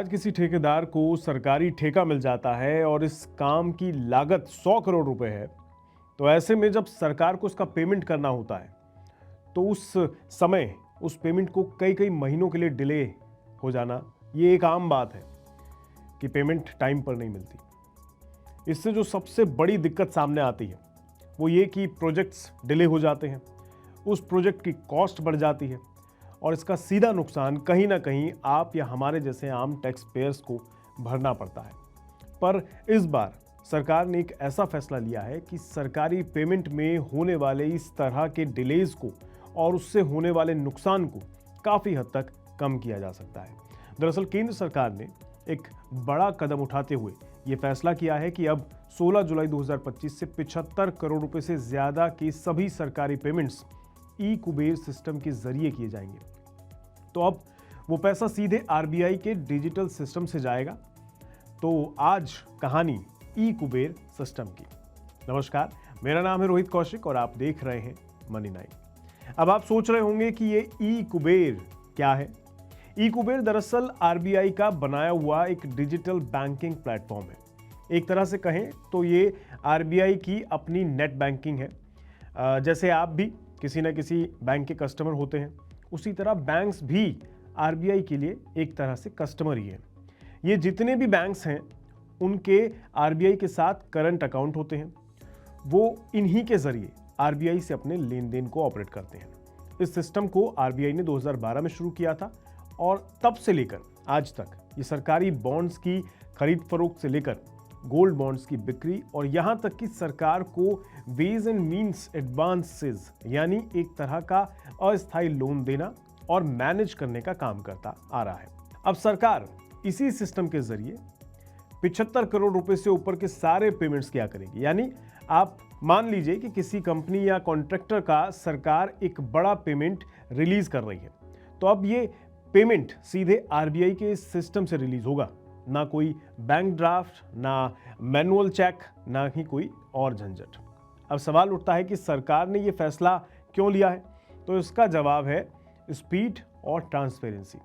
किसी ठेकेदार को सरकारी ठेका मिल जाता है और इस काम की लागत 100 करोड़ रुपए है, तो ऐसे में जब सरकार को उसका पेमेंट करना होता है तो उस समय उस पेमेंट को कई कई महीनों के लिए डिले हो जाना, ये एक आम बात है कि पेमेंट टाइम पर नहीं मिलती। इससे जो सबसे बड़ी दिक्कत सामने आती है वो ये कि प्रोजेक्ट्स डिले हो जाते हैं, उस प्रोजेक्ट की कॉस्ट बढ़ जाती है और इसका सीधा नुकसान कहीं ना कहीं आप या हमारे जैसे आम टैक्स पेयर्स को भरना पड़ता है। पर इस बार सरकार ने एक ऐसा फैसला लिया है कि सरकारी पेमेंट में होने वाले इस तरह के डिलेज को और उससे होने वाले नुकसान को काफ़ी हद तक कम किया जा सकता है। दरअसल केंद्र सरकार ने एक बड़ा कदम उठाते हुए ये फैसला किया है कि अब 16 जुलाई 2025 से 75 करोड़ रुपए से ज़्यादा की सभी सरकारी पेमेंट्स ई कुबेर सिस्टम के जरिए किए जाएंगे। तो अब वो पैसा सीधे आरबीआई के डिजिटल सिस्टम से जाएगा। तो आज कहानी ई कुबेर सिस्टम की। नमस्कार, मेरा नाम है रोहित कौशिक और आप देख रहे हैं मनी 9। अब आप सोच रहे होंगे कि ये ई कुबेर क्या है। ई कुबेर दरअसल आरबीआई का बनाया हुआ एक डिजिटल बैंकिंग प्लेटफॉर्म है। एक तरह से कहें तो ये आरबीआई की अपनी नेट बैंकिंग है। जैसे आप भी किसी न किसी बैंक के कस्टमर होते हैं, उसी तरह बैंक्स भी आरबीआई के लिए एक तरह से कस्टमर ही हैं। ये जितने भी बैंक्स हैं उनके आरबीआई के साथ करंट अकाउंट होते हैं, वो इन्हीं के जरिए आरबीआई से अपने लेन देन को ऑपरेट करते हैं। इस सिस्टम को आरबीआई ने 2012 में शुरू किया था और तब से लेकर आज तक ये सरकारी बॉन्ड्स की खरीद फरोख्त से लेकर गोल्ड बॉन्ड्स की बिक्री और यहाँ तक कि सरकार को वेज एंड मीन्स एडवांसेस यानी एक तरह का अस्थायी लोन देना और मैनेज करने का काम करता आ रहा है। अब सरकार इसी सिस्टम के जरिए 75 करोड़ रुपए से ऊपर के सारे पेमेंट्स क्या करेगी। यानी आप मान लीजिए कि किसी कंपनी या कॉन्ट्रैक्टर का सरकार एक बड़ा पेमेंट रिलीज कर रही है, तो अब ये पेमेंट सीधे आरबीआई के सिस्टम से रिलीज होगा। ना कोई बैंक ड्राफ्ट, ना मैनुअल चेक, ना ही कोई और झंझट। अब सवाल उठता है कि सरकार ने ये फैसला क्यों लिया है, तो इसका जवाब है स्पीड और ट्रांसपेरेंसी।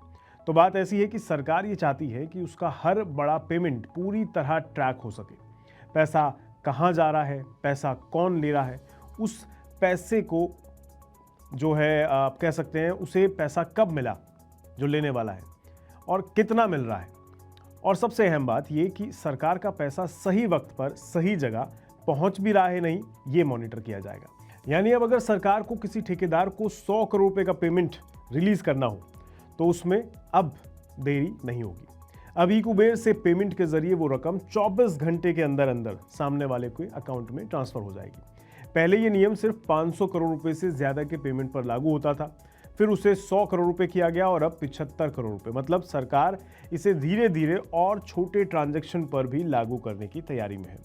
तो बात ऐसी है कि सरकार ये चाहती है कि उसका हर बड़ा पेमेंट पूरी तरह ट्रैक हो सके। पैसा कहाँ जा रहा है, पैसा कौन ले रहा है, उस पैसे को जो है आप कह सकते हैं उसे पैसा कब मिला जो लेने वाला है और कितना मिल रहा है। और सबसे अहम बात ये कि सरकार का पैसा सही वक्त पर सही जगह पहुंच भी रहा है नहीं, ये मॉनिटर किया जाएगा। यानी अब अगर सरकार को किसी ठेकेदार को 100 करोड़ रुपए का पेमेंट रिलीज करना हो तो उसमें अब देरी नहीं होगी। अब ई कुबेर से पेमेंट के जरिए वो रकम 24 घंटे के अंदर अंदर सामने वाले के अकाउंट में ट्रांसफर हो जाएगी। पहले ये नियम सिर्फ 500 करोड़ रुपए से ज्यादा के पेमेंट पर लागू होता था, फिर उसे 100 करोड़ रुपए किया गया और अब 75 करोड़ रुपए। मतलब सरकार इसे धीरे धीरे और छोटे ट्रांजैक्शन पर भी लागू करने की तैयारी में है।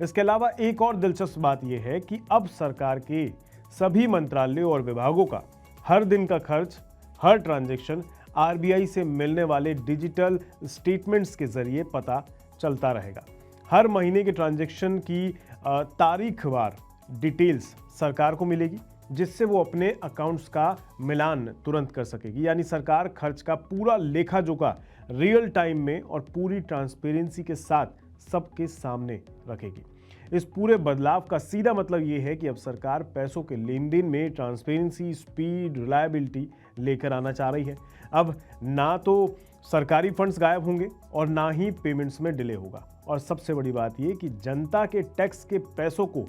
इसके अलावा एक और दिलचस्प बात यह है कि अब सरकार के सभी मंत्रालयों और विभागों का हर दिन का खर्च, हर ट्रांजैक्शन आरबीआई से मिलने वाले डिजिटल स्टेटमेंट्स के जरिए पता चलता रहेगा। हर महीने के ट्रांजैक्शन की तारीखवार डिटेल्स सरकार को मिलेगी, जिससे वो अपने अकाउंट्स का मिलान तुरंत कर सकेगी। यानी सरकार खर्च का पूरा लेखा जोखा रियल टाइम में और पूरी ट्रांसपेरेंसी के साथ सबके सामने रखेगी। इस पूरे बदलाव का सीधा मतलब ये है कि अब सरकार पैसों के लेन देन में ट्रांसपेरेंसी, स्पीड, रिलायबिलिटी लेकर आना चाह रही है। अब ना तो सरकारी फंड्स गायब होंगे और ना ही पेमेंट्स में डिले होगा। और सबसे बड़ी बात यह कि जनता के टैक्स के पैसों को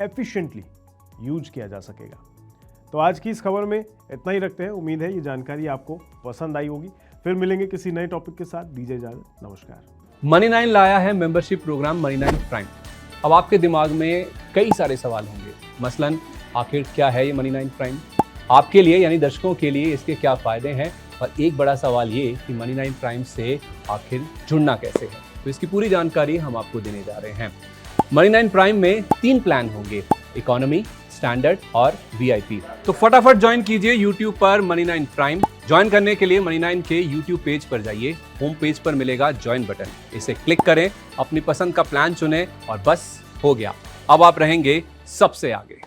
एफिशिएंटली यूज किया जा सकेगा। तो आज की इस खबर में इतना ही रखते हैं। उम्मीद है ये जानकारी आपको पसंद आई होगी। फिर मिलेंगे किसी नए टॉपिक के साथ। दीजिए इजाजत, नमस्कार। मनी 9 लाया है मेंबरशिप प्रोग्राम मनी 9 प्राइम। अब आपके दिमाग में कई सारे सवाल होंगे, मसलन आखिर क्या है ये मनी 9 प्राइम, आपके लिए यानी दर्शकों के लिए इसके क्या फायदे हैं, और एक बड़ा सवाल ये कि मनी 9 प्राइम से आखिर जुड़ना कैसे है। तो इसकी पूरी जानकारी हम आपको देने जा रहे हैं। मनी 9 प्राइम में 3 प्लान होंगे, इकोनॉमी, स्टैंडर्ड और वीआईपी। तो फटाफट ज्वाइन कीजिए YouTube पर मनी 9 प्राइम। ज्वाइन करने के लिए मनी 9 के YouTube पेज पर जाइए, होम पेज पर मिलेगा ज्वाइन बटन, इसे क्लिक करें, अपनी पसंद का प्लान चुनें और बस हो गया, अब आप रहेंगे सबसे आगे।